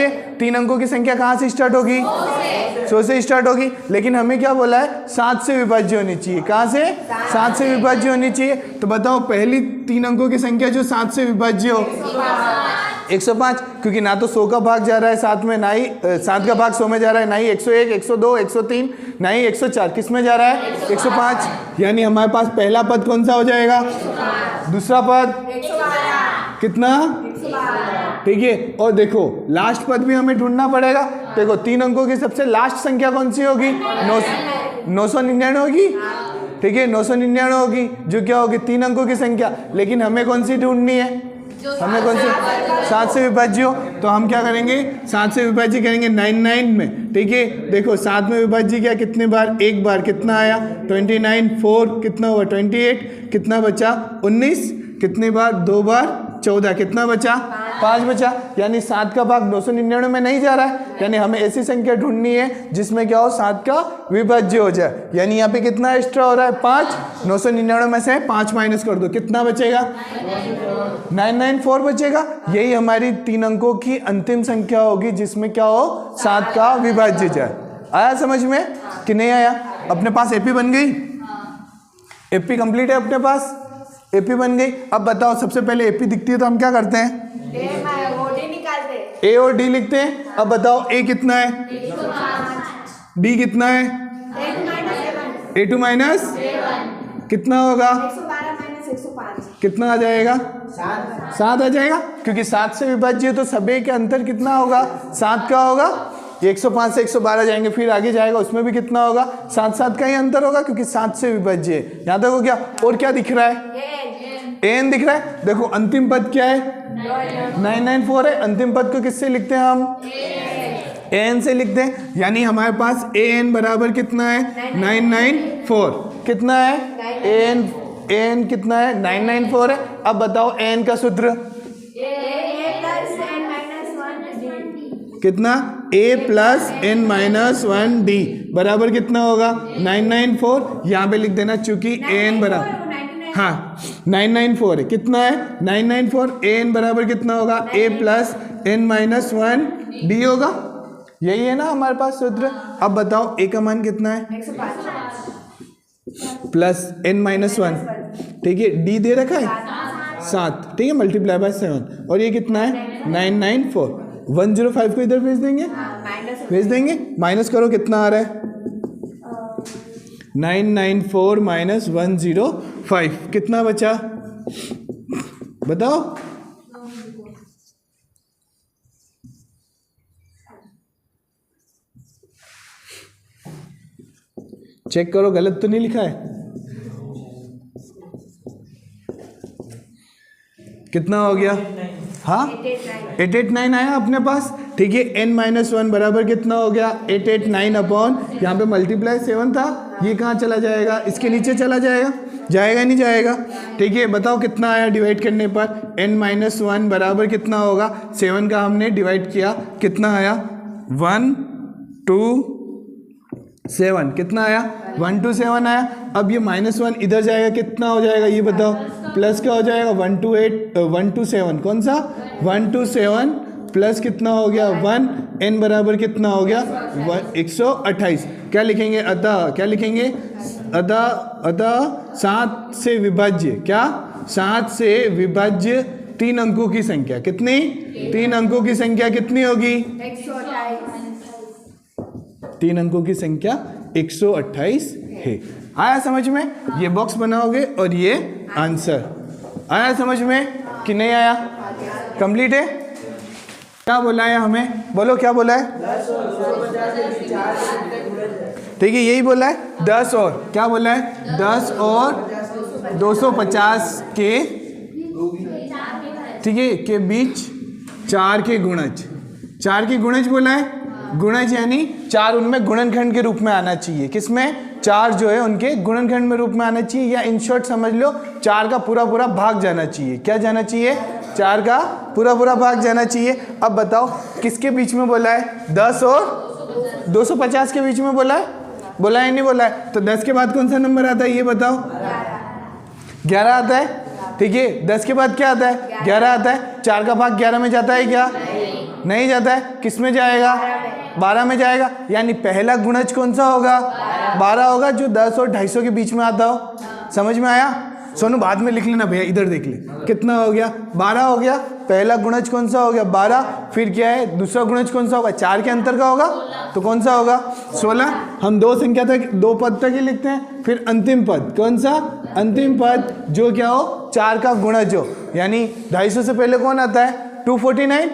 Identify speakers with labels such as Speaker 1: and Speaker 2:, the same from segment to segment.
Speaker 1: से 3 अंकों की संख्या कहाँ से स्टार्ट होगी? 100 से स्टार्ट होगी। लेकिन हमें क्या बोला है? 7 से विभाज्य होनी चाहिए। कहाँ से? 7 से विभाज्य होनी चाहिए। तो बताओ पहली 3 अंकों की संख्या जो 7 से विभाज्य हो? 105, क्योंकि ना तो 100 का भाग जा रहा है 7 में, ना ही 7 का भाग 100 में जा रहा है, ना ही 101, 102, 103, ना ही 104। किस में जा रहा है? 105। यानी हमारे पास पहला पद कौन सा हो जाएगा? दूसरा पद कितना? ठीक है। और देखो लास्ट पद भी हमें ढूंढना पड़ेगा। देखो 3 अंकों की सबसे लास्ट संख्या कौन सी होगी? 999 होगी। ठीक है, 999 होगी, जो क्या होगी? 3 अंकों की संख्या। लेकिन हमें कौन सी ढूंढनी है? हमें कौन सी? 7 से विभाज्य हो। तो हम क्या करेंगे? 7 से विभाज्य करेंगे 99 में। ठीक है, देखो 7 में विभाज्य किया कितने बार? एक बार। कितना आया? 29, 4 कितना हुआ? 28, कितना बचा? 19, कितनी बार? 2 बार, 14, कितना बचा? 5 बचा। यानी 7 का भाग 999 में नहीं जा रहा है। यानी हमें ऐसी संख्या ढूंढनी है जिसमें क्या हो? 7 का विभाज्य हो जाए। यानी यहाँ पे कितना एक्स्ट्रा हो रहा है? 5। 999 में से 5 माइनस कर दो, कितना बचेगा? 994 बचेगा। यही हमारी 3 अंकों की अंतिम संख्या होगी जिसमें क्या हो? 7 का विभाज्य जाए। आया समझ में कि नहीं आया? अपने पास एपी बन गई? एपी कंप्लीट है अपने पास? एपी बन गई। अब बताओ सबसे पहले एपी दिखती है तो हम क्या करते हैं? ए और डी लिखते हैं। अब बताओ ए कितना है? डी कितना है? A2 माइनस कितना होगा? कितना आ जाएगा? 7 आ जाएगा, क्योंकि 7 से विभाज्य तो सभी के अंतर कितना होगा? 7 का होगा। 105 से 112 जाएंगे, फिर आगे जाएगा, उसमें भी कितना होगा? 7 का ही अंतर होगा, क्योंकि 7 से विभाज्य है। यहाँ तक हो गया। और क्या दिख रहा है? एन दिख रहा है। देखो अंतिम पद क्या है? 994 है। अंतिम पद को किससे लिखते हैं हम? एन से लिखते हैं। यानी हमारे पास एन बराबर कितना है? 994। कितना है? एन कितना है? 994 है। अब बताओ एन का सूत्र कितना? a plus N minus 1d बराबर कितना होगा? 994। यहाँ पे लिख देना, चूंकि एन बराबर, हाँ 994 है। कितना है? 994। एन बराबर कितना होगा? a plus N minus 1d होगा। यही है ना हमारे पास सूत्र। अब बताओ a का मान कितना है? 105 प्लस एन माइनस 1। ठीक है, d दे रखा है 7। ठीक है, मल्टीप्लाई बाय 7। और ये कितना है? 994। 105 को इधर भेज देंगे, भेज देंगे। माइनस करो, कितना आ रहा है? 994 माइनस 105, कितना बचा? बताओ। चेक करो, गलत तो नहीं लिखा है? कितना हो गया? हाँ 889 आया अपने पास। ठीक है, n माइनस 1 बराबर कितना हो गया? 889 अपॉन, यहाँ पे मल्टीप्लाई 7 था, ये कहाँ चला जाएगा? इसके नीचे चला जाएगा। जाएगा नहीं जाएगा? ठीक है, बताओ कितना आया डिवाइड करने पर? n माइनस 1 बराबर कितना होगा? 7 का हमने डिवाइड किया, कितना आया? 127। कितना आया? 127 आया। अब ये -1 इधर जाएगा, कितना हो जाएगा ये बताओ? प्लस क्या हो जाएगा? 127। कौन सा? 127 प्लस कितना हो गया? 1। n बराबर कितना हो गया? 128। क्या लिखेंगे? अतः क्या लिखेंगे? अतः 7 से विभाज्य, क्या? 7 से विभाज्य 3 अंकों की संख्या कितनी? 3 अंकों की संख्या कितनी होगी? 3 अंकों की संख्या 128 है। आया समझ में? ये बॉक्स बनाओगे और ये आंसर। आया समझ में कि नहीं आया? कंप्लीट है। क्या बोला है हमें? बोलो क्या बोला है? ठीक है, यही बोला है। 10 और क्या बोला है? 10 और 250 के, ठीक है, के बीच 4 के गुणज। 4 के गुणज बोला है। गुणज यानी 4 उनमें गुणनखंड के रूप में आना चाहिए। किसमें? 4 जो है उनके गुणनखंड में रूप में आना चाहिए, या इन शॉर्ट समझ लो 4 का पूरा पूरा भाग जाना चाहिए। क्या जाना चाहिए? 4 का पूरा पूरा भाग जाना चाहिए। अब बताओ किसके बीच में बोला है? 10 और 250 के बीच में बोला है? बोला है नहीं बोला है? तो 10 के बाद कौन सा नंबर आता है ये बताओ? 11 आता है। ठीक है, 10 के बाद क्या आता है? 11 आता है। 4 का भाग 11 में जाता है क्या? नहीं जाता है, किस में जाएगा? 12 में जाएगा। यानी पहला गुणज कौन सा होगा? 12 होगा, जो 10 और 250 के बीच में आता हो। समझ में आया? सोनू बाद में लिख लेना भैया, इधर देख ले कितना हो गया, 12 हो गया। पहला गुणज कौन सा हो गया? 12। फिर क्या है दूसरा गुणज कौन सा होगा? 4 के अंतर का होगा, तो कौन सा होगा? 16। हम दो संख्या तक, दो पद तक ही लिखते हैं। फिर अंतिम पद कौन सा? अंतिम पद जो क्या हो? 4 का गुणज हो। यानी 250 से पहले कौन आता है? 249।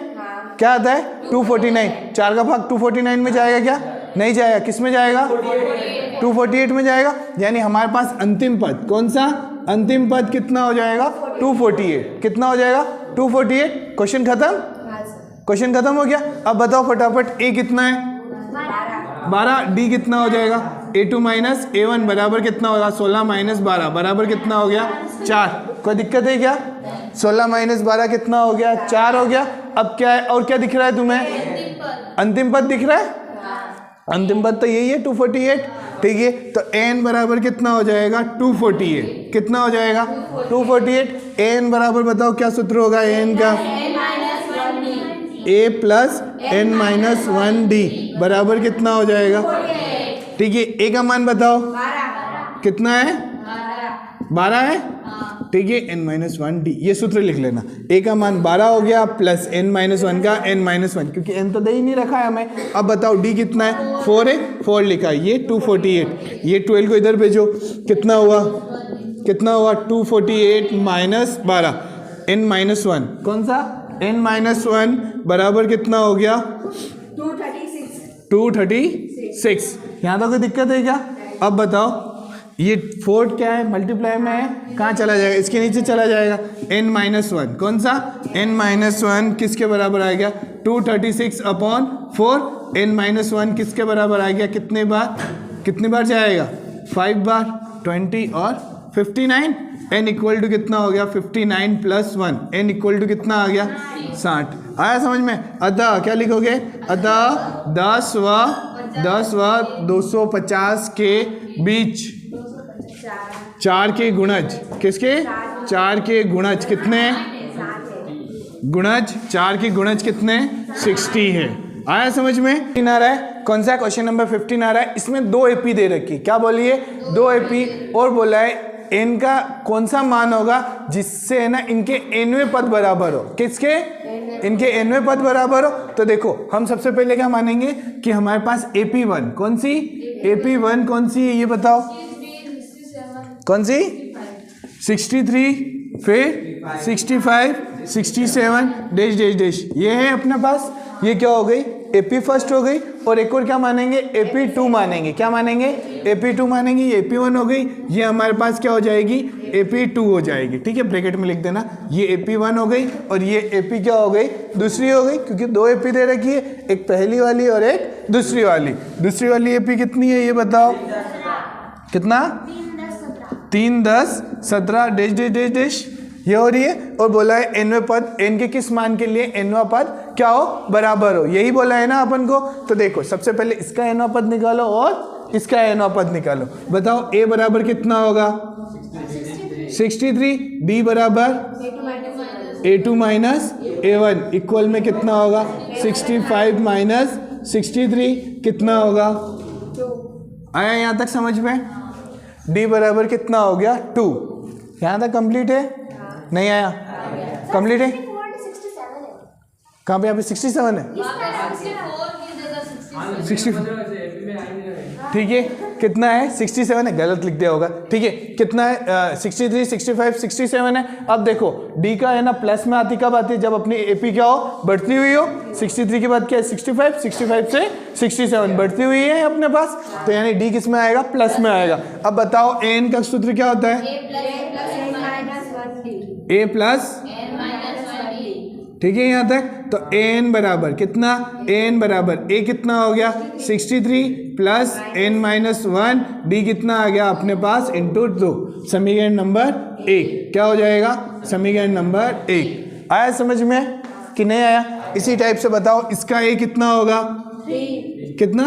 Speaker 1: क्या आता है? 249। 4 का भाग 249 में जाएगा क्या? नहीं जाएगा, किस में जाएगा? 248 में जाएगा। यानी हमारे पास अंतिम पद कौन सा? अंतिम पद कितना हो जाएगा? 248। कितना हो जाएगा? 248। क्वेश्चन खत्म? क्वेश्चन खत्म हो गया। अब बताओ फटाफट, ए कितना है? 12। डी कितना हो जाएगा? A2 माइनस A1 बराबर कितना होगा? 16 माइनस 12 बराबर कितना हो गया? 4। कोई दिक्कत है क्या? 16 माइनस 12 कितना हो गया? 4 हो गया। अब क्या है और क्या दिख रहा है तुम्हें? अंतिम पद दिख रहा है। अंतिम पद तो यही है 248। ठीक है, तो n बराबर कितना हो जाएगा? 248। कितना हो जाएगा? 248। n बराबर बताओ क्या सूत्र होगा n का? a plus n minus 1d बराबर कितना हो जाएगा? ठीक है, a का मान बताओ कितना है? 12 है। ठीक है, n माइनस 1d ये सूत्र लिख लेना। a का मान 12 हो गया प्लस n माइनस 1 का n माइनस 1, क्योंकि n तो दे ही नहीं रखा है हमें। अब बताओ d कितना है? 4 है, 4 लिखा है। ये 248, ये 12 को इधर भेजो, कितना हुआ? कितना हुआ? 248 माइनस 12 n माइनस 1, कौन सा? n माइनस 1 बराबर कितना हो गया? 236। यहाँ तक कोई दिक्कत है क्या? अब बताओ, ये 4 क्या है? मल्टीप्लाई में है, कहाँ चला जाएगा? इसके नीचे चला जाएगा। n माइनस 1 कौन सा? n माइनस 1 किसके बराबर आ गया? 236 अपॉन 4। n माइनस 1 किसके बराबर आ गया? कितने बार जाएगा? 5 बार। 20 और 59। n इक्वल टू कितना हो गया? 59 प्लस 1। n इक्वल टू कितना आ गया? 60। आया समझ में? अतः क्या लिखोगे? अतः 10 व 250 के बीच 4 के गुणज, किसके? 4 के गुणज कितने? गुणज 4 के गुणज कितने? 60 है। आया समझ में? 15 आ रहा है। कौन सा? क्वेश्चन नंबर 15 आ रहा है। इसमें 2 एपी दे रखी। क्या बोलिए? 2 एपी। और बोला है n का कौन सा मान होगा जिससे है ना इनके nवें पद बराबर हो। किसके? इनके nवें पद बराबर हो। तो देखो, हम सबसे पहले क्या मानेंगे कि हमारे पास AP1 कौन सी? AP1 कौन सी है ये बताओ? कौन सी? 63, फिर 65, 67 डैश डैश डैश, ये है अपने पास। ये क्या हो गई? AP फर्स्ट हो गई। और एक और क्या मानेंगे? AP2 मानेंगे। क्या मानेंगे? AP2 मानेंगे। ये AP1 हो गई, ये हमारे पास क्या हो जाएगी? AP2 हो जाएगी। ठीक है, ब्रैकेट में लिख देना। ये AP1 हो गई और ये AP क्या हो गई? दूसरी हो गई, क्योंकि 2 AP दे रखी है, एक पहली वाली और एक दूसरी वाली। दूसरी वाली AP कितनी है ये बताओ? कितना? 3, 10, 17 डैश डैश डैश डैश ये हो रही है। और बोला है nवें पद, n के किस मान के लिए nवां पद क्या हो? बराबर हो। यही बोला है ना अपन को। तो देखो, सबसे पहले इसका nवां पद निकालो और इसका nवां पद निकालो। बताओ a बराबर कितना होगा? 63। d बराबर A2 माइनस A1 इक्वल में कितना होगा? 65 माइनस 63 कितना होगा? आया यहाँ तक समझ में? d बराबर कितना हो गया? 2। यहाँ तक कंप्लीट है? नहीं आया? कंप्लीट है? कहाँ पे? यहाँ पे 67 है। 64। ठीक है, कितना है? 67 है। गलत लिख दिया होगा। ठीक है, कितना है? 63, 65, 67 है। अब देखो, d का है ना प्लस में आती कब आती है? जब अपनी AP क्या हो? बढ़ती हुई हो। 63 के बाद क्या है? 65, 65 से 67 बढ़ती हुई है अपने पास। तो यानी d किस में आएगा? प्लस में आएगा। अब बताओ n का सूत्र क्या होता है? a प्लस, ठीक है यहाँ तक। तो n बराबर कितना? n बराबर a कितना हो गया? 63 प्लस n माइनस 1 d कितना आ गया अपने पास? इंटू 2। समीकरण नंबर 1 क्या हो जाएगा? समीकरण नंबर 1। आया समझ में कि नहीं आया? इसी टाइप से बताओ, इसका a कितना होगा? 3। कितना?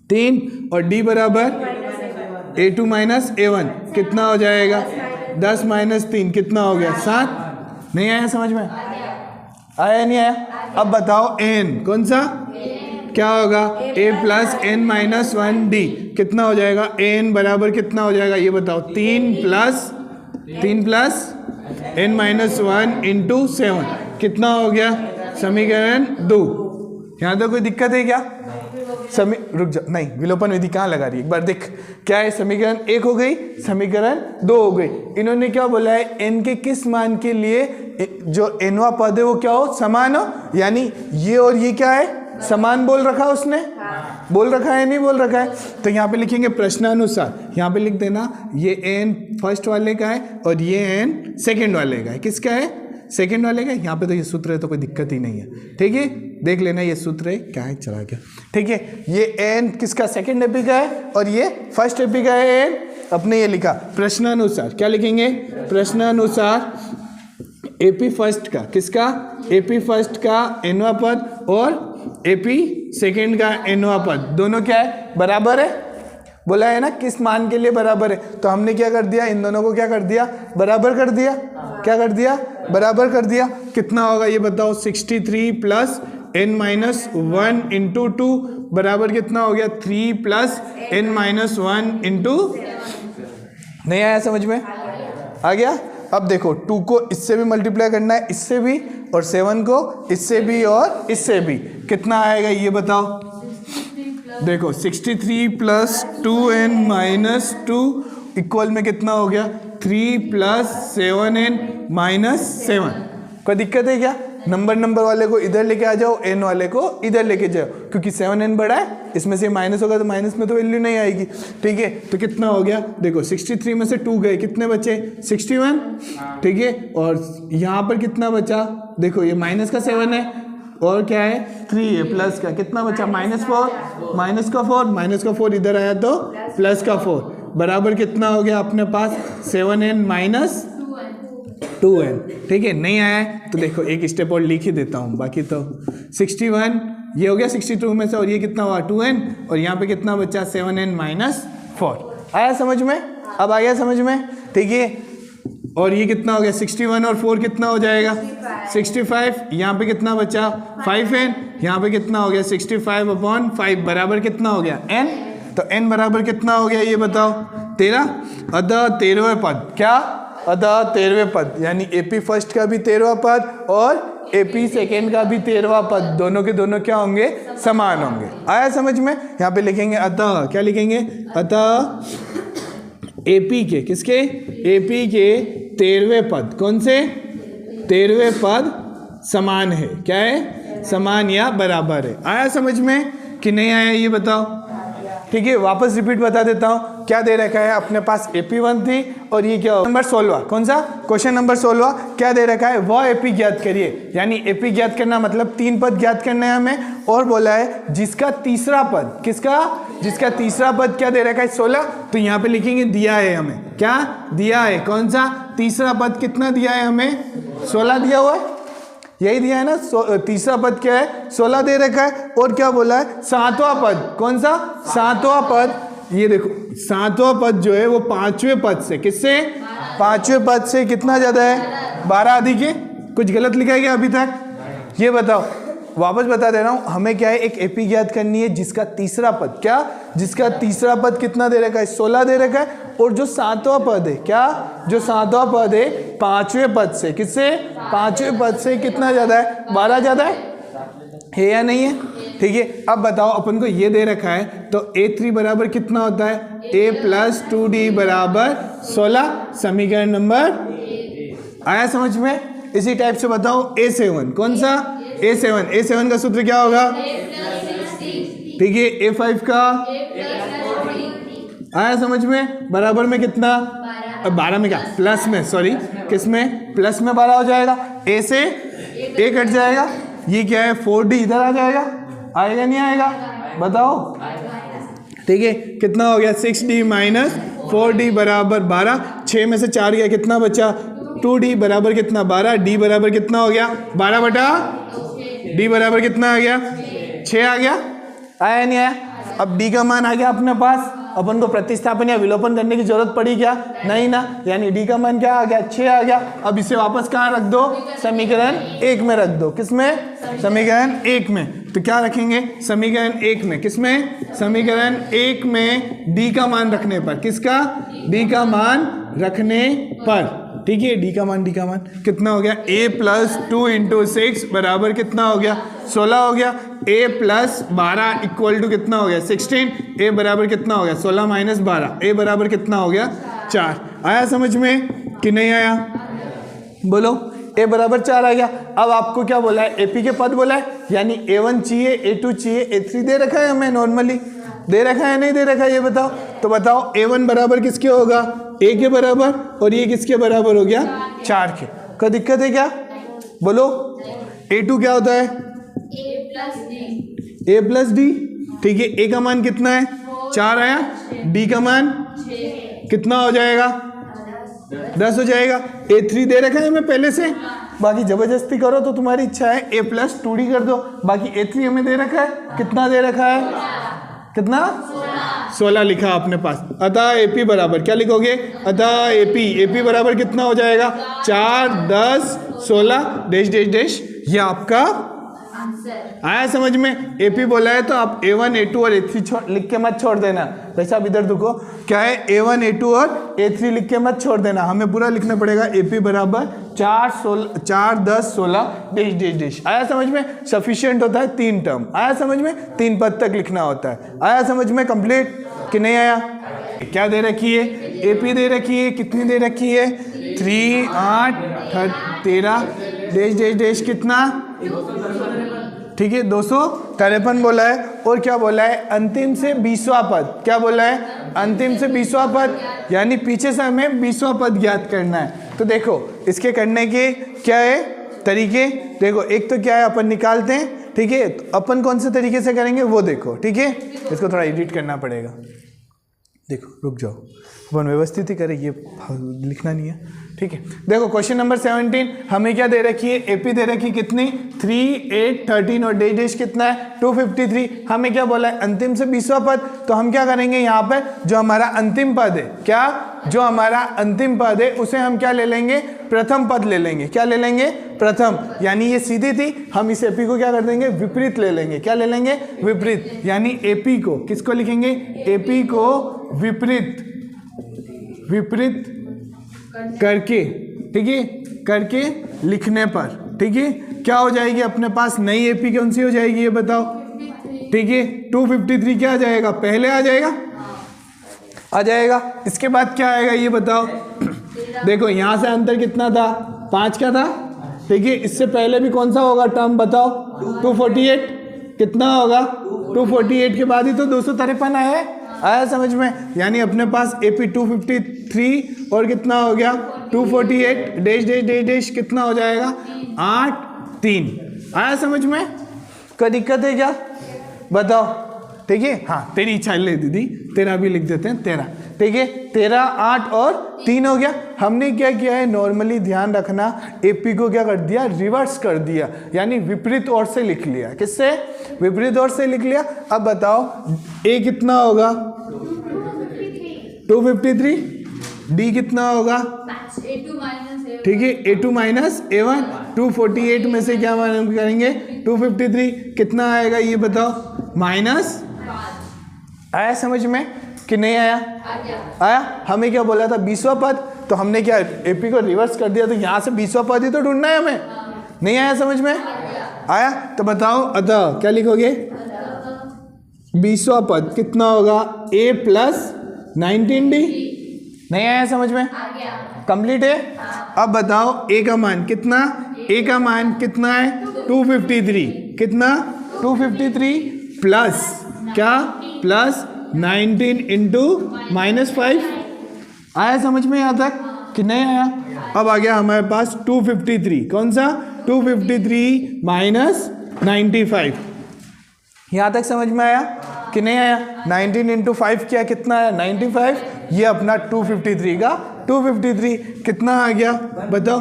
Speaker 1: 3। और d बराबर A2 माइनस A1 कितना हो जाएगा? 10 माइनस 3 कितना हो गया? 7। नहीं आया समझ में? आया नहीं आया? अब बताओ n कौन सा, क्या होगा a plus N minus 1d कितना हो जाएगा, n बराबर कितना हो जाएगा ये बताओ, 3 प्लस n माइनस 1 इंटू 7 कितना हो गया, समीकरण 2। यहाँ तो कोई दिक्कत है क्या, रुक जा, नहीं विलोपन विधि कहाँ लगा रही है, एक बार देख क्या है, समीकरण 1 हो गई, समीकरण 2 हो गई। इन्होंने क्या बोला है, n के किस मान के लिए जो nवा पद है वो क्या हो, समान हो, यानी ये और ये क्या है, समान बोल रखा है उसने, बोल रखा है नहीं बोल रखा है। तो यहाँ पे लिखेंगे प्रश्नानुसार, यहाँ पे लिख देना ये n फर्स्ट वाले का है और ये n सेकंड वाले का है, किसका है, सेकंड वाले का। यहाँ पे तो ये सूत्र है तो कोई दिक्कत ही नहीं है, ठीक है, देख लेना ये सूत्र है क्या है, चला गया, ठीक है। ये n किसका, सेकंड एपी का है और ये फर्स्ट एपी का है n, अपने ये लिखा प्रश्नानुसार, क्या लिखेंगे, प्रश्नानुसार एपी फर्स्ट का, किसका, एपी फर्स्ट का nवा पद और एपी सेकंड का nवा पद दोनों क्या है, बराबर है, बोला है ना किस मान के लिए बराबर है, तो हमने क्या कर दिया, इन दोनों को क्या कर दिया, बराबर कर दिया, क्या कर दिया, बराबर कर दिया। कितना होगा ये बताओ, 63 प्लस n माइनस 1 इंटू 2 बराबर कितना हो गया, 3 प्लस n माइनस 1 इंटू, नहीं आया समझ में, आ गया। अब देखो 2 को इससे भी मल्टीप्लाई करना है, इससे भी, और 7 को इससे भी और इससे भी, कितना आएगा ये बताओ, देखो 63 प्लस 2n माइनस 2 इक्वल में कितना हो गया, 3 प्लस 7n माइनस 7। कोई दिक्कत है क्या, नंबर वाले को इधर लेके आ जाओ, n वाले को इधर लेके जाओ, क्योंकि 7n बड़ा है, इसमें से माइनस होगा तो माइनस में तो वैल्यू नहीं आएगी, ठीक है। तो कितना हो गया, देखो 63 में से 2 गए, कितने बचे, 61, ठीक है, और यहाँ पर कितना बचा, देखो ये माइनस का 7 है और क्या है 3 है, प्लस का कितना बचा, -4, माइनस का 4, माइनस का 4 इधर आया तो प्लस का 4 बराबर कितना हो गया अपने पास, 7n माइनस 2n, ठीक है। नहीं आया है तो देखो एक स्टेप और लिख ही देता हूँ, बाकी तो 61 ये हो गया 62 में से, और ये कितना हुआ 2n, और यहाँ पे कितना बचा 7n माइनस 4। आया समझ में, अब आ गया समझ में, ठीक है। और ये कितना हो गया 61 और 4 कितना हो जाएगा 65, यहाँ पे कितना बचा 5n, यहाँ पे कितना हो गया 65/5 बराबर कितना हो गया n, तो n बराबर कितना हो गया ये बताओ 13, अतः 13वें पद, क्या, अतः 13वें पद, यानी एपी फर्स्ट का भी 13वां पद और एपी सेकेंड का भी 13वां पद, दोनों के दोनों क्या होंगे, समान होंगे। आया समझ में, यहाँ पे लिखेंगे अतः, क्या लिखेंगे, अतः एपी के, किसके, एपी के 13वें पद, कौन से, 13वें पद समान है, क्या है, समान या बराबर है। आया समझ में कि नहीं आया ये बताओ, ठीक है। वापस रिपीट बता देता हूँ, क्या दे रखा है अपने पास, AP1 थी और ये क्या नंबर 16, कौन सा, क्वेश्चन नंबर 16, क्या दे रखा है, वह एपी ज्ञात करिए, यानी एपी ज्ञात करना मतलब 3 पद ज्ञात करना है हमें, और बोला है जिसका तीसरा पद, किसका, जिसका तीसरा पद क्या दे रखा है 16, तो यहाँ पे लिखेंगे दिया है हमें, क्या दिया है, कौन सा तीसरा पद कितना दिया है हमें, 16 दिया हुआ है, यही दिया है ना, तीसरा पद क्या है 16 दे रखा है, और क्या बोला है 7वां पद, कौन सा 7वां पद, ये देखो 7वां पद जो है वो 5वें पद से, किससे, 5वें पद से कितना ज्यादा है, 12 अधिक है, कुछ गलत लिखा है क्या अभी तक, ये बताओ। वापस बता दे रहा हूं, हमें क्या है एक एपी ज्ञात करनी है जिसका तीसरा पद, क्या, जिसका तीसरा पद कितना दे रखा है 16 दे रखा है, और जो 7वां पद है, क्या, जो 7वां पद है 5वें पद से, किससे, 5वें पद से कितना ज्यादा है, 12 ज्यादा है या नहीं है, ठीक है। अब बताओ अपन को ये दे रखा है, तो A3 बराबर कितना होता है, A प्लस 2D बराबर 16, समीकरण नंबर, आया समझ में। इसी टाइप से बताओ A7, कौन सा, A7 का सूत्र क्या होगा, ठीक है, A5 का, आया समझ में, बराबर में कितना, 12 में क्या, प्लस में, सॉरी किस में, प्लस में 12 हो जाएगा, A से A कट जाएगा, ये क्या है 4D इधर आ जाएगा, आएगा नहीं आएगा बताओ, ठीक है। कितना हो गया 6D माइनस 4D बराबर 12, 6 में से 4 गया, कितना बचा 2D बराबर कितना 12, D बराबर कितना हो गया 12 बटा, D बराबर कितना आ गया 6 आ गया, आया नहीं आया। अब D का मान आ गया अपने पास, अपन को प्रतिस्थापन या विलोपन करने की जरूरत पड़ी क्या? नहीं ना, यानी डी का मान क्या आ गया? 6 आ गया। अब इसे वापस कहाँ रख दो? समीकरण 1 में रख दो। किसमें? समीकरण 1 में। तो क्या रखेंगे समीकरण 1 में? किसमें? समीकरण 1 में डी का मान रखने पर। किसका? डी का मान रखने पर, ठीक है। डी का मान कितना हो गया? a प्लस 2 इंटू 6 बराबर कितना हो गया? 16 हो गया। a प्लस 12 इक्वल टू कितना हो गया? 16। a बराबर कितना हो गया? 16 माइनस 12। a बराबर कितना हो गया? 4। आया समझ में कि नहीं आया? बोलो। a बराबर 4 आ गया। अब आपको क्या बोला है? AP के पद बोला है, यानी a1 चाहिए, a2 चाहिए, a3 दे रखा है हमें, नॉर्मली दे रखा है नहीं दे रखा है ये बताओ। तो बताओ a1 बराबर किसके होगा? a के बराबर, और ये किसके बराबर हो गया? 4 के। कोई दिक्कत है क्या? बोलो। a2 क्या होता है? a प्लस डी, ठीक है। a का मान कितना है? 4 आया। d का मान कितना हो जाएगा? 10 हो जाएगा। a3 दे रखा है हमें पहले से, बाकी जबरदस्ती करो तो तुम्हारी इच्छा है, a प्लस 2d कर दो। बाकी a3 हमें दे रखा है, कितना दे रखा है? कितना? 16 लिखा अपने पास। अतः AP बराबर क्या लिखोगे? अतः AP बराबर कितना हो जाएगा? 4, 10, 16 डैश डैश डैश। ये आपका आया समझ में? AP बोला है तो आप A1, A2 और A3 लिख के मत छोड़ देना। वैसे आप इधर देखो क्या है? A1, A2 और A3 लिख के मत छोड़ देना, हमें पूरा लिखना पड़ेगा। AP बराबर 4, 10, 16 डैश डैश डैश। आया समझ में? सफिशिएंट होता है 3 टर्म। आया समझ में? 3 पद तक लिखना होता है। आया समझ में? कंप्लीट कि नहीं आया? क्या दे रखी है? AP दे रखी है, कितनी दे रखी है? 3, 8, 13 डैश डैश डैश कितना? ठीक है, 253 बोला है। और क्या बोला है? अंतिम से 20वां पद। क्या बोला है? अंतिम से 20वां पद, यानी पीछे से हमें 20वां पद ज्ञात करना है। तो देखो इसके करने के क्या है तरीके? देखो एक तो क्या है, अपन निकालते हैं, ठीक है। तो अपन कौन से तरीके से करेंगे वो देखो, ठीक है। इसको थोड़ा एडिट करना पड़ेगा। देखो रुक जाओ, अपन व्यवस्थित ही करें, ये लिखना नहीं है, ठीक है। देखो क्वेश्चन नंबर 17 हमें क्या दे रखी है? AP दे रखी कितनी? 3, 8, 13 और डैश डैश कितना है? 253। हमें क्या बोला है? अंतिम से 20वां पद। तो हम क्या करेंगे यहाँ पर? जो हमारा अंतिम पद है, क्या? जो हमारा अंतिम पद है उसे हम क्या ले लेंगे? प्रथम पद ले लेंगे। क्या ले लेंगे? प्रथम। यानी ये सीधी थी, हम इस AP को क्या कर देंगे? विपरीत ले लेंगे। क्या ले लेंगे? विपरीत। यानी AP को किसको लिखेंगे? AP को विपरीत करके, ठीक है, करके लिखने पर, ठीक है, क्या हो जाएगी अपने पास? नई AP कौन सी हो जाएगी ये बताओ? ठीक है, 253 क्या आ जाएगा? पहले आ जाएगा, आ जाएगा। इसके बाद क्या आएगा ये बताओ? देखो यहां से अंतर कितना था? 5 का था, ठीक है। इससे पहले भी कौन सा होगा टर्म बताओ? 248 कितना होगा? 248 के बाद ही तो 253 आया है। आया समझ में? यानी अपने पास AP 253 और कितना हो गया? 248 डैश डैश डैश डैश कितना हो जाएगा? 8, 3। आया समझ में? कोई दिक्कत है क्या? बताओ, ठीक है। हाँ तेरी इच्छा ले दीदी, 13 भी लिख देते हैं, 13, ठीक है। 13, 8 और 3 हो गया। हमने क्या किया है? नॉर्मली ध्यान रखना, AP को क्या कर दिया? रिवर्स कर दिया, यानी विपरीत ओर से लिख लिया। किससे? विपरीत ओर से लिख लिया। अब बताओ A कितना होगा? 253। D कितना होगा? ठीक है, A2 माइनस A1। 248 में से क्या मालूम करेंगे? 253 कितना आएगा ये बताओ? माइनस। आया समझ में कि नहीं आया? आया। हमें क्या बोला था? 20वां पद। तो हमने क्या AP को रिवर्स कर दिया, तो यहाँ से 20वां पद ही तो ढूंढना है हमें। नहीं आया समझ में? आया। तो बताओ अतः क्या लिखोगे? 20वां पद कितना होगा? A plus 19D। नहीं आया समझ में? कंप्लीट है। अब बताओ A का मान कितना? A का मान कितना है? 253। कितना? 253 प्लस क्या? Plus 19 into -5। आया समझ में यहाँ तक कि नहीं आया? अब आ गया हमारे पास 253। कौन सा? 253 माइनस 95। यहाँ तक समझ में आया कि नहीं आया? 19 इंटू 5 क्या कितना है? 95। ये अपना 253 का 253 कितना आ गया बताओ?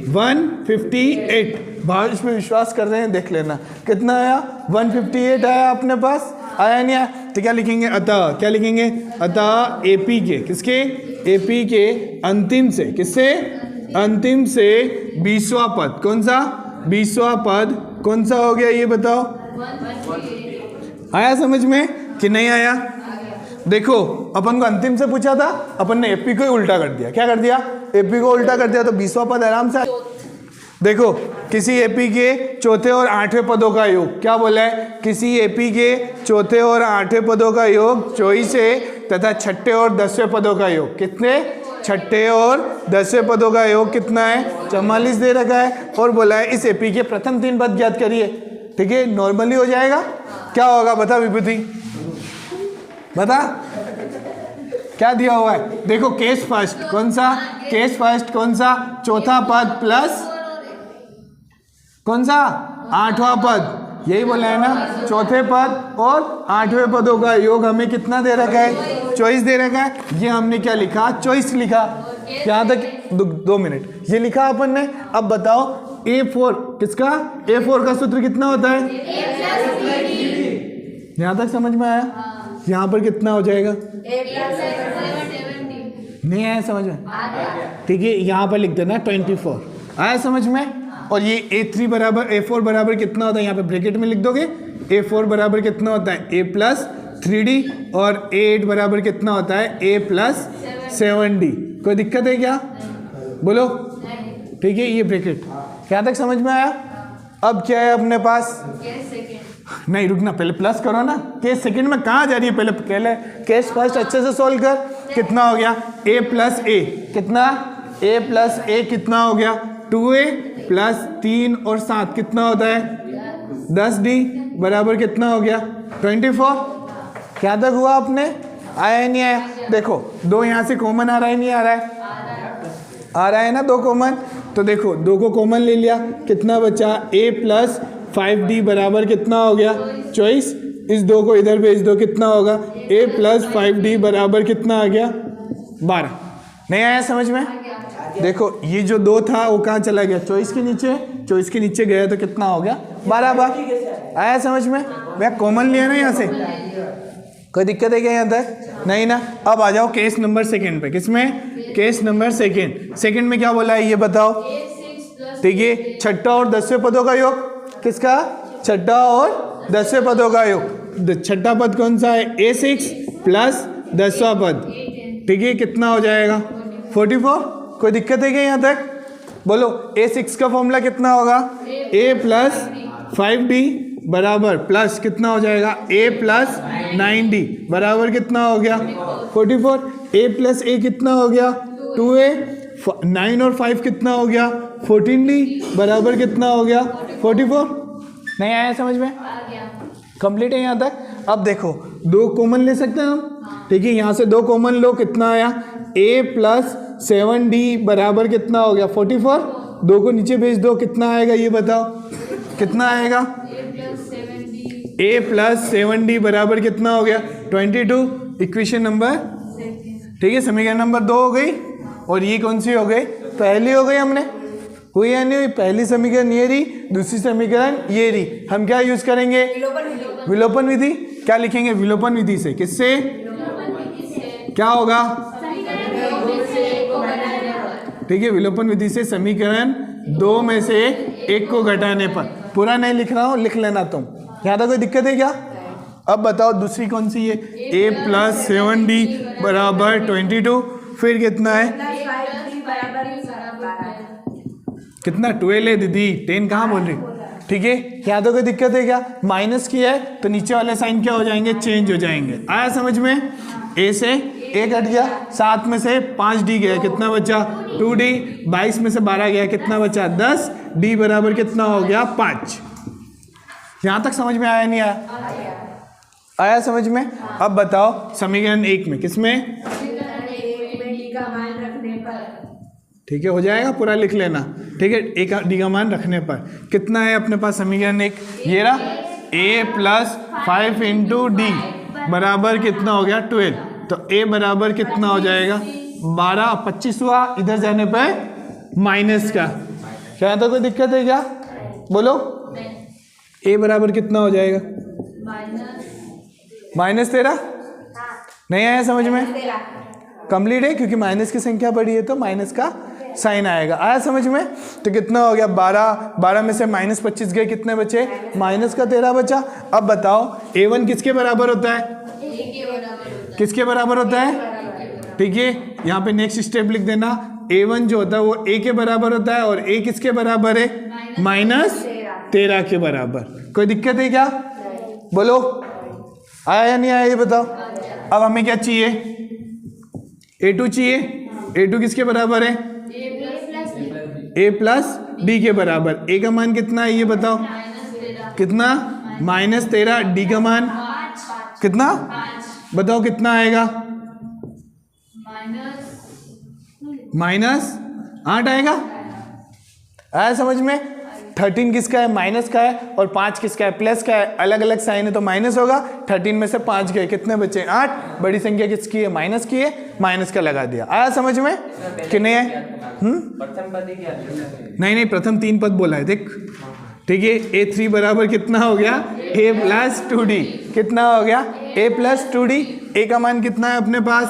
Speaker 1: 158। भाव इसमें विश्वास कर रहे हैं, देख लेना कितना आया? 158 आया अपने पास। आया नहीं आया? तो क्या लिखेंगे, अतः, क्या लिखेंगे, अतः एपी के, किसके, एपी के अंतिम से, किससे, अंतिम से 20वां पद, कौन सा, 20वां पद कौन सा हो गया ये बताओ। आया समझ में कि नहीं आया? देखो अपन को अंतिम से पूछा था, अपन ने एपी को ही उल्टा कर दिया। क्या कर दिया, एपी को उल्टा कर दिया, तो 20वां पद आराम से। देखो किसी एपी के चौथे और आठवें पदों का योग, क्या बोला है, किसी एपी के चौथे और आठवें पदों का योग 24 है तथा छठे और 10वें पदों का योग, कितने, छठे और 10वें पदों का योग कितना है, 44 दे रखा है। और बोला है इस एपी के प्रथम 3 पद ज्ञात करिए। ठीक है, नॉर्मली हो जाएगा। क्या होगा बता विभूति, बता क्या दिया हुआ है। देखो केस फर्स्ट कौन सा, केस फर्स्ट कौन सा, चौथा पद प्लस कौन सा, 8वां पद, यही बोला है ना, चौथे पद और 8वें पदों का योग हमें कितना दे रखा है, 24 दे रखा है। ये हमने क्या लिखा, चॉइस लिखा। यहाँ तक 2 मिनट ये लिखा अपन ने। अब बताओ A4 किसका, A4 का सूत्र कितना होता है, यहाँ तक समझ में आया? यहाँ पर कितना हो जाएगा, नहीं आया समझ में? ठीक है, यहाँ पर लिख देना 24। आया समझ में? और ये A3 बराबर A4 बराबर कितना होता है, यहाँ पे ब्रैकेट में लिख दोगे। A4 बराबर कितना होता है, A प्लस 3D, और A8 बराबर कितना होता है, A प्लस 7D। कोई दिक्कत है क्या, बोलो। ठीक है, ये ब्रैकेट यहाँ तक समझ में आया? अब क्या है अपने पास, नहीं रुकना, पहले प्लस करो ना। केस सेकंड में कहाँ जा रही है, पहले केस फर्स्ट अच्छे से सोल्व कर। कितना हो गया, A प्लस A कितना, A प्लस A कितना हो गया, 2A प्लस 3 और 7 कितना होता है, 10D बराबर कितना हो गया, 24। क्या तक हुआ आपने, आया नहीं आया? देखो 2 यहाँ से कॉमन आ रहा है, नहीं आ रहा है, आ रहा है ना 2 कॉमन। तो देखो 2 को कॉमन ले लिया, कितना बचा, A प्लस 5D बराबर कितना हो गया, 24। इस 2 को इधर भेज दो, कितना होगा, A प्लस 5D बराबर कितना आ गया, 12। नहीं आया समझ में? देखो ये जो 2 था वो कहाँ चला गया, 24 के नीचे, 24 के नीचे गया तो कितना हो गया, 12 बार। आया समझ में? भैया कॉमन लिया ना यहाँ से, कोई दिक्कत है क्या यहाँ तक? नहीं ना। अब आ जाओ केस नंबर सेकंड पे। किसमें, केस नंबर सेकंड। सेकंड में क्या बोला है ये बताओ। ठीक है, छठा और 10वें पदों का योग, किसका, छठा और 10वें पदों का योग। छठा पद कौन सा है, A6 प्लस 10वां पद। ठीक है, कितना हो जाएगा, 44। कोई दिक्कत है क्या यहाँ तक, बोलो। A6 का फॉर्मूला कितना होगा, A प्लस 5D बराबर प्लस कितना हो जाएगा, A प्लस 9D बराबर कितना हो गया, 44। A प्लस A कितना हो गया, 2A, 9 और 5 कितना हो गया, 14D बराबर कितना हो गया, 44। नहीं आया समझ में? कंप्लीट है यहाँ तक। अब देखो 2 कॉमन ले सकते हैं हम। ठीक है, यहाँ से 2 कॉमन लो, कितना आया, A प्लस 7D बराबर कितना हो गया, 44। 2 को नीचे भेज दो, कितना आएगा ये बताओ, कितना आएगा, A प्लस 7D बराबर कितना हो गया, 22। इक्वेशन नंबर, ठीक है, समीकरण नंबर 2 हो गई। और ये कौन सी हो गई, पहली हो गई। हमने हुई या नहीं हुई, पहली समीकरण ये रही, दूसरी समीकरण ये रही। हम क्या यूज करेंगे, विलोपन विधि। क्या लिखेंगे, विलोपन विधि से। किससे, क्या होगा, ठीक है, विलोपन विधि से समीकरण 2 में से 1 को घटाने पर। पूरा नहीं लिख रहा हूं, लिख लेना तुम। यहाँ तक कोई दिक्कत है क्या? अब बताओ दूसरी कौन सी है, A प्लस 7D बराबर 22। फिर कितना है, कितना, 12 है दीदी, 10 कहाँ बोल रही। ठीक है, यहाँ तो कोई दिक्कत है क्या? माइनस किया है तो नीचे वाले साइन क्या हो जाएंगे, चेंज हो जाएंगे। आया समझ में? A से A कट गया, 7 में से 5D गया, कितना बचा, 2D। 22 में से 12 गया, कितना बचा, 10। D बराबर कितना हो गया, 5। यहाँ तक समझ में आया नहीं आया? आया समझ में? अब बताओ समीकरण 1 में, किसमें, ठीक है, हो जाएगा, पूरा लिख लेना। ठीक है, A का D का मान रखने पर कितना है अपने पास समीकरण 1, ये रहा, A प्लस 5 इंटू D बराबर कितना हो गया, 12। तो A बराबर कितना हो जाएगा, 12। 25 हुआ, इधर जाने पर माइनस का। क्या तो कोई दिक्कत है क्या, बोलो। A बराबर कितना हो जाएगा, -13 नहीं आया समझ में? कंप्लीट है क्योंकि माइनस की संख्या बड़ी है तो माइनस का साइन आएगा। आया समझ में? तो कितना हो गया 12 में से -25 गए, कितने बचे? -13 बचा। अब बताओ a1 किसके बराबर होता है? किसके बराबर होता है? ठीक है, यहाँ पे नेक्स्ट स्टेप लिख देना। a1 जो होता है वो a के बराबर होता है और a किसके बराबर है? -13 के बराबर। कोई दिक्कत है क्या? बोलो, आया या नहीं आया ये बताओ। अब हमें क्या चाहिए? a2 चाहिए। a2 किसके बराबर है? a प्लस d के बराबर। a का मान कितना है ये बताओ? कितना? -13। d का मान कितना? बताओ कितना आएगा? -8 आएगा। आया समझ में? 13 किसका है? माइनस का है और 5 किसका है? प्लस का है। अलग अलग साइन है तो माइनस होगा। 13 में से 5 गए, कितने बचे? 8। बड़ी संख्या किसकी है? माइनस की है, माइनस का लगा दिया। आया समझ में कि नहीं है? नहीं, प्रथम 3 पद बोला है देख। ठीक है, a3 बराबर कितना हो गया? a plus 2d। कितना हो गया? a plus 2d। a का मान कितना है अपने पास?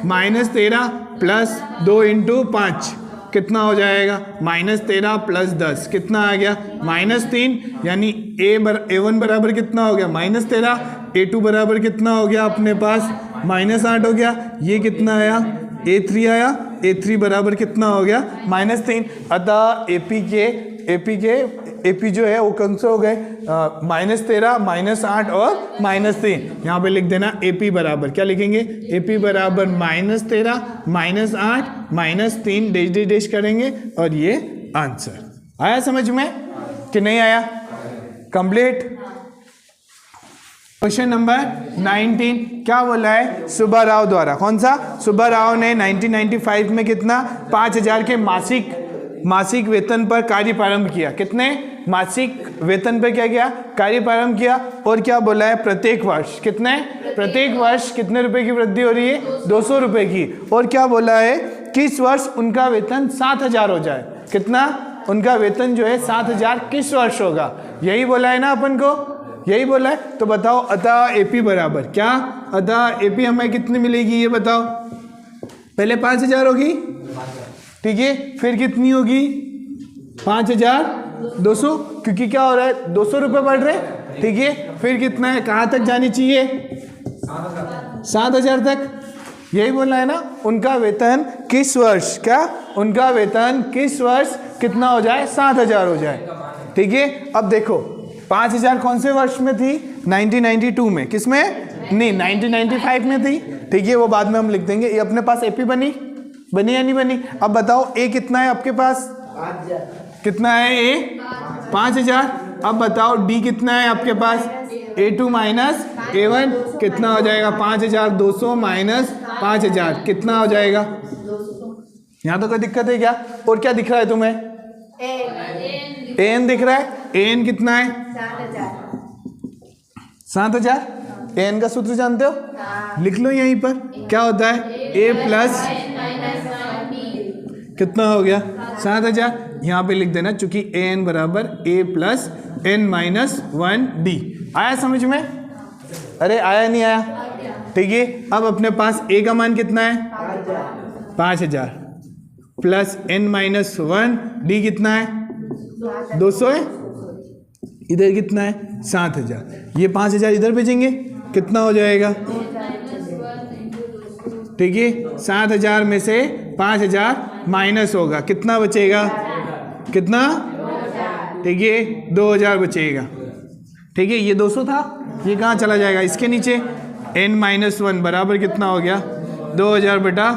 Speaker 1: -13 प्लस 2 इंटू 5 कितना हो जाएगा? -13 प्लस 10 कितना आ गया? -3। यानी a1 बराबर कितना हो गया? -13। a2 बराबर कितना हो गया अपने पास? -8 हो गया। ये कितना आया? a3 आया। a3 बराबर कितना हो गया? -3। अतः AP जो है वो कौन से हो गए? -13, -8 और -3। यहाँ पे लिख देना AP बराबर क्या लिखेंगे? AP बराबर -13, -8, -3 डैश डैश करेंगे और ये आंसर। आया समझ में कि नहीं आया? कंप्लीट। क्वेश्चन नंबर 19 क्या बोला है? सुब्बा राव द्वारा। कौन सा? सुब्बा राव ने 1995 में कितना? 5000 के मासिक वेतन पर कार्य प्रारंभ किया। कितने? मासिक वेतन पर क्या किया? कार्य प्रारंभ किया। और क्या बोला है? प्रत्येक वर्ष कितने? प्रत्येक वर्ष कितने रुपए की वृद्धि हो रही है? 200 रुपए की। और क्या बोला है? किस वर्ष उनका वेतन 7000 हो जाए। कितना? उनका वेतन जो है 7000 किस वर्ष होगा? यही बोला है ना अपन को, यही बोला है। तो बताओ अतः AP बराबर क्या? अतः AP हमें कितनी मिलेगी ये बताओ। पहले 5000 होगी, ठीक है, फिर कितनी होगी? 5200, क्योंकि क्या हो रहा है? 200 रुपये बढ़ रहे, ठीक है। फिर कितना है? कहाँ तक जानी चाहिए? 7000 तक। यही बोला है ना। उनका वेतन किस वर्ष, क्या उनका वेतन किस वर्ष कितना हो जाए? 7000 हो जाए, ठीक है। अब देखो 5000 कौन से वर्ष में थी? 1992 में। किस में? नहीं, 1995 में थी, ठीक है। वो बाद में हम लिख देंगे। ये अपने पास AP बनी या नहीं बनी? अब बताओ A कितना है आपके पास? 5000। कितना है A? 5000। अब बताओ D कितना है आपके पास? A2 माइनस A1 कितना हो जाएगा? 5200 माइनस 5000 कितना हो जाएगा? यहाँ तो कोई दिक्कत है क्या? और क्या दिख रहा है तुम्हें? AN दिख रहा है। AN कितना है? 7000। AN का सूत्र जानते हो? लिख लो यहीं पर। क्या होता है? A प्लस कितना हो गया? 7000। यहाँ पे लिख देना, चूंकि AN बराबर A प्लस N-1D। आया समझ में? अरे आया नहीं आया? ठीक है। अब अपने पास A का मान कितना है? 5000 प्लस N-1D कितना है? 200 है। इधर कितना है? 7000। ये 5000 इधर भेजेंगे, कितना हो जाएगा? ठीक है। 7000 में से 5000 माइनस होगा, कितना बचेगा? कितना? ठीक है, 2000 बचेगा, ठीक है। ये 200 था, ये कहाँ चला जाएगा? इसके नीचे। N-1 बराबर कितना हो गया? 2000 बटा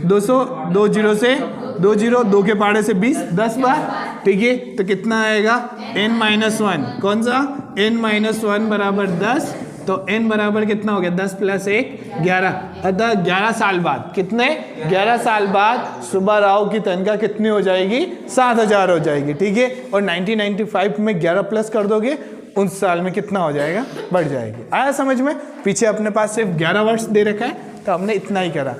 Speaker 1: 200। 2 0 से 2 0, 2 के पाड़े से 20, 10 बार, ठीक है। तो कितना आएगा? N-1 कौन सा? N-1 बराबर 10। तो n बराबर कितना हो गया? 10 प्लस 1 11। अतः 11 साल बाद, कितने? 11 साल बाद सुब्बा राव की तनख्वाह कितनी हो जाएगी? 7000 हो जाएगी, ठीक है। और 1995 में 11 प्लस कर दोगे, उस साल में कितना हो जाएगा? बढ़ जाएगी। आया समझ में? पीछे अपने पास सिर्फ 11 वर्ष दे रखा है तो हमने इतना ही करा,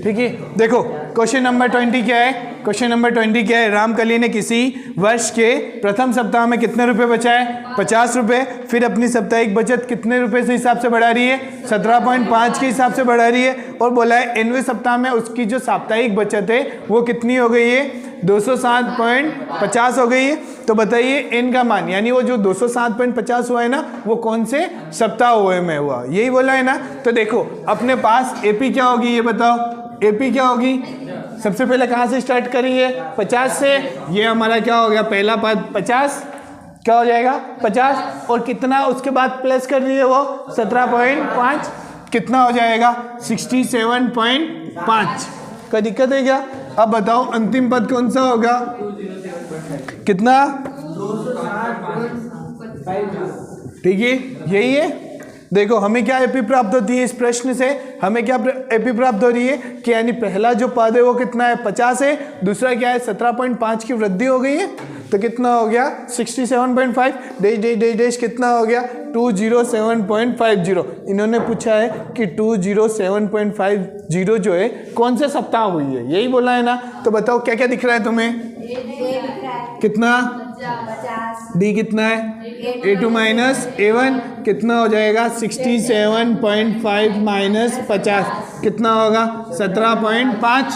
Speaker 1: ठीक है। देखो क्वेश्चन नंबर 20 क्या है? क्वेश्चन नंबर 20 क्या है, रामकली ने किसी वर्ष के प्रथम सप्ताह में कितने रुपए बचाए, 50 रुपए। फिर अपनी साप्ताहिक बचत कितने रुपए से हिसाब से बढ़ा रही है, 17.5 के हिसाब से बढ़ा रही है। और बोला है एनवें सप्ताह में उसकी जो साप्ताहिक बचत है वो कितनी हो गई है, 207.50 हो गई है। तो बताइए एन का मान, यानी वो जो 207.50 हुआ है ना, वो कौन से सप्ताह हुए में हुआ, यही बोला है ना। तो देखो अपने पास एपी क्या होगी, ये बताओ एपी क्या होगी। सबसे पहले कहाँ से स्टार्ट करिए, 50 से। ये हमारा क्या हो गया, पहला पद 50 क्या हो जाएगा 50, और कितना उसके बाद प्लस कर रही है वो 17.5, कितना हो जाएगा 67.5। कोई दिक्कत है क्या। अब बताओ अंतिम पद कौन सा होगा, कितना, ठीक है यही है। देखो हमें क्या एपी प्राप्त होती है इस प्रश्न से, हमें क्या एपी प्राप्त हो रही है कि यानी पहला जो पद है वो कितना है 50 है, दूसरा क्या है 17.5 की वृद्धि हो गई है, तो कितना हो गया 67.5 डैश डैश डैश डैश कितना हो गया 207.50। इन्होंने पूछा है कि 207.50 जो है कौन से सप्ताह हुई है, यही बोला है ना। तो बताओ क्या क्या दिख रहा है तुम्हें, कितना डी कितना है, A2 माइनस A1 कितना हो जाएगा 67.5 माइनस 50 कितना होगा 17.5।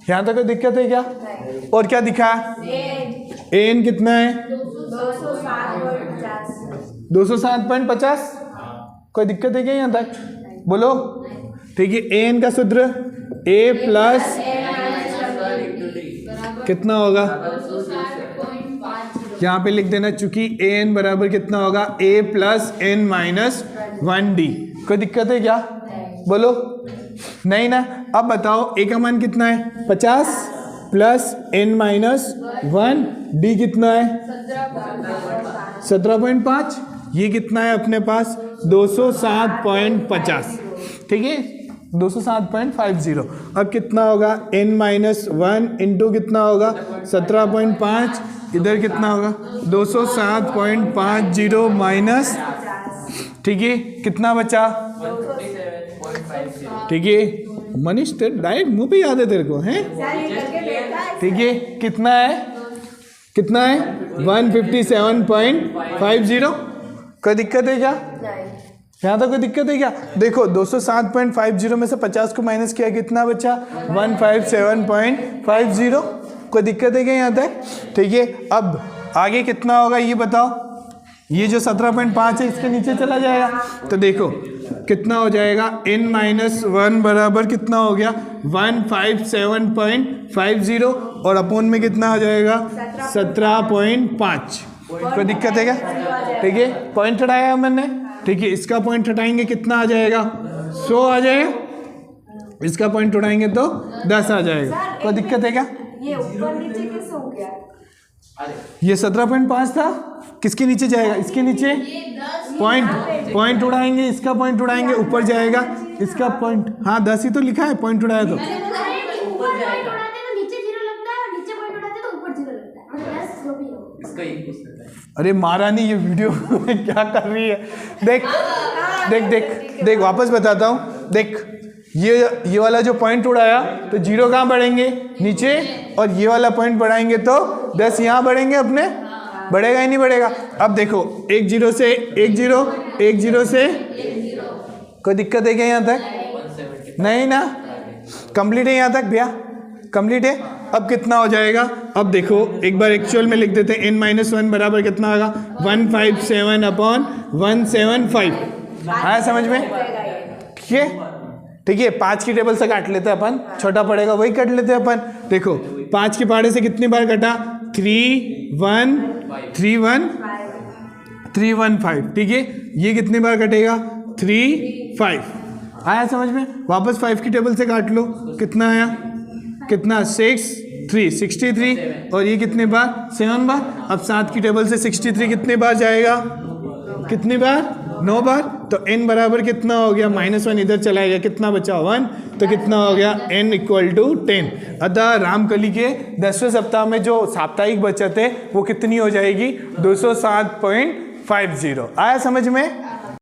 Speaker 1: यहाँ तक कोई दिक्कत है क्या। और क्या दिखा, एन कितना है 207.50, कोई दिक्कत है क्या यहाँ तक, बोलो। ठीक है, एन का सूत्र ए प्लस कितना होगा, यहाँ पे लिख देना, चूंकि एन बराबर कितना होगा ए प्लस एन माइनस 1D। कोई दिक्कत है क्या, बोलो नहीं ना। अब बताओ ए का मान कितना है 50 प्लस एन माइनस 1D कितना है 17.5, ये कितना है अपने पास 207.50, ठीक है 207.50। अब कितना होगा n माइनस 1 इंटू कितना होगा 17.5, इधर कितना होगा 207.50 माइनस, ठीक है कितना बचा, ठीक है मनीष तेरे डायरेक्ट मुंह पे याद है तेरे को, हैं ठीक है कितना है 157.50। कोई दिक्कत है क्या, यहाँ तक कोई दिक्कत है क्या। देखो 207.50 में से 50 को माइनस किया कितना बचा 157.50। कोई दिक्कत है क्या यहाँ तक, ठीक है। अब आगे कितना होगा ये बताओ, ये जो 17.5 है इसके नीचे चला जाएगा, तो देखो कितना हो जाएगा n माइनस 1 बराबर कितना हो गया 157.50 और अपोन में कितना आ जाएगा 17.5। कोई दिक्कत है क्या, ठीक है पॉइंट हटाया मैंने, ठीक है इसका पॉइंट हटाएंगे कितना आ जाएगा 100 आ जाएगा, इसका पॉइंट उठाएंगे तो 10 आ जाएगा। कोई दिक्कत है क्या,
Speaker 2: ये ऊपर नीचे कैसे हो गया,
Speaker 1: ये 17.5 था, किसके नीचे जाएगा इसके नीचे, पॉइंट उड़ाएंगे, इसका पॉइंट उड़ाएंगे ऊपर जाएगा, इसका पॉइंट, हाँ 10 ही तो लिखा है, पॉइंट उड़ाया तो अरे महारानी ये वीडियो क्या कर रही है, देख देख देख देख वापस बताता हूँ, देख ये वाला जो पॉइंट उड़ाया तो 0 कहाँ बढ़ेंगे नीचे, और ये वाला पॉइंट बढ़ाएंगे तो 10 यहाँ बढ़ेंगे अपने, बढ़ेगा ही नहीं बढ़ेगा। अब देखो 1 0 से 1 0 1 0 से, कोई दिक्कत है क्या यहाँ तक, नहीं ना, कंप्लीट है यहाँ तक भैया, कंप्लीट है। अब कितना हो जाएगा, अब देखो एक बार एक्चुअल में लिख देते हैं, n माइनस 1 बराबर कितना होगा 157/175। आया समझ में, ठीक है ठीक है। 5 की टेबल से काट लेते हैं अपन, छोटा पड़ेगा वही काट लेते हैं अपन। देखो 5 के पहाड़े से कितनी बार कटा 3 1 3 1 3 1 5, ठीक है ये कितनी बार कटेगा 3 5। आया समझ में, वापस 5 की टेबल से काट लो, कितना आया, कितना 6 3 63, और ये कितने बार 7 बार। अब 7 की टेबल से 63 कितने बार जाएगा, कितनी बार 9 बार, तो n बराबर कितना हो गया -1 इधर चला गया, कितना बचा 1, तो कितना हो गया n इक्वल टू 10। अतः रामकली के 10वें सप्ताह में जो साप्ताहिक बचत है वो कितनी हो जाएगी 207.50। आया समझ में।